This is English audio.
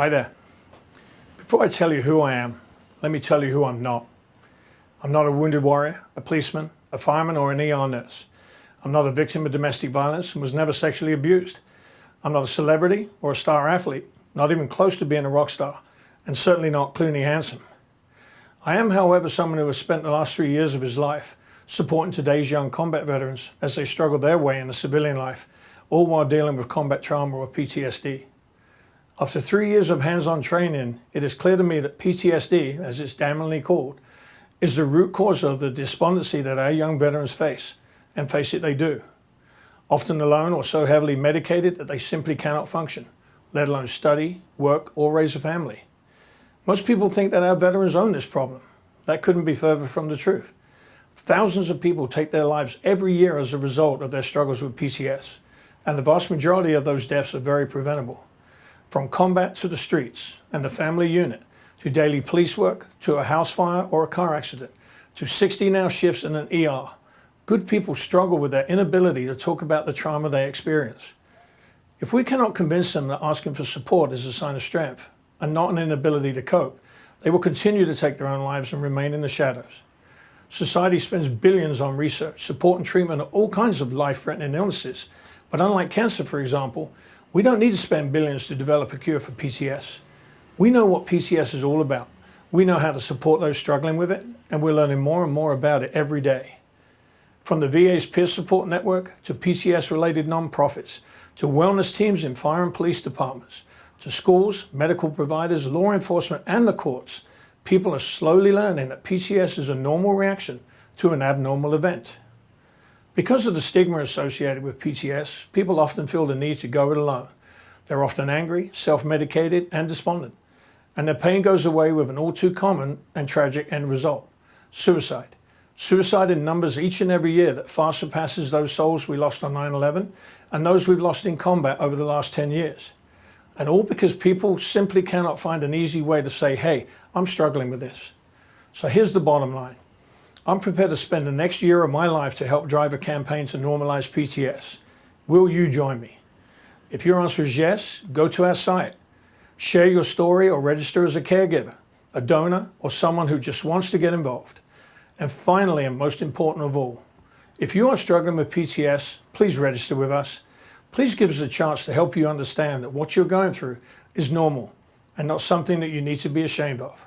Hi there. Before I tell you who I am, let me tell you who I'm not. I'm not a wounded warrior, a policeman, a fireman, or an ER nurse. I'm not a victim of domestic violence and was never sexually abused. I'm not a celebrity or a star athlete, not even close to being a rock star, and certainly not Clooney handsome. I am, however, someone who has spent the last 3 years of his life supporting today's young combat veterans as they struggle their way in a civilian life, all while dealing with combat trauma or PTSD. After 3 years of hands-on training, it is clear to me that PTSD, as it's damningly called, is the root cause of the despondency that our young veterans face, and face it they do. Often alone or so heavily medicated that they simply cannot function, let alone study, work, or raise a family. Most people think that our veterans own this problem. That couldn't be further from the truth. Thousands of people take their lives every year as a result of their struggles with PTS, and the vast majority of those deaths are very preventable. From combat to the streets and the family unit, to daily police work, to a house fire or a car accident, to 60 shifts in an ER, good people struggle with their inability to talk about the trauma they experience. If we cannot convince them that asking for support is a sign of strength and not an inability to cope, they will continue to take their own lives and remain in the shadows. Society spends billions on research, support and treatment of all kinds of life-threatening illnesses, but unlike cancer, for example, we don't need to spend billions to develop a cure for PTS. We know what PTS is all about. We know how to support those struggling with it, and we're learning more and more about it every day. From the VA's peer support network, to PTS-related non-profits, to wellness teams in fire and police departments, to schools, medical providers, law enforcement, and the courts, people are slowly learning that PTS is a normal reaction to an abnormal event. Because of the stigma associated with PTS, people often feel the need to go it alone. They're often angry, self-medicated, and despondent, and their pain goes away with an all too common and tragic end result: suicide. Suicide in numbers each and every year that far surpasses those souls we lost on 9/11 and those we've lost in combat over the last 10 years. And all because people simply cannot find an easy way to say, hey, I'm struggling with this. So here's the bottom line. I'm prepared to spend the next year of my life to help drive a campaign to normalize PTS. Will you join me? If your answer is yes, go to our site. Share your story or register as a caregiver, a donor, or someone who just wants to get involved. And finally, and most important of all, if you are struggling with PTS, please register with us. Please give us a chance to help you understand that what you're going through is normal and not something that you need to be ashamed of.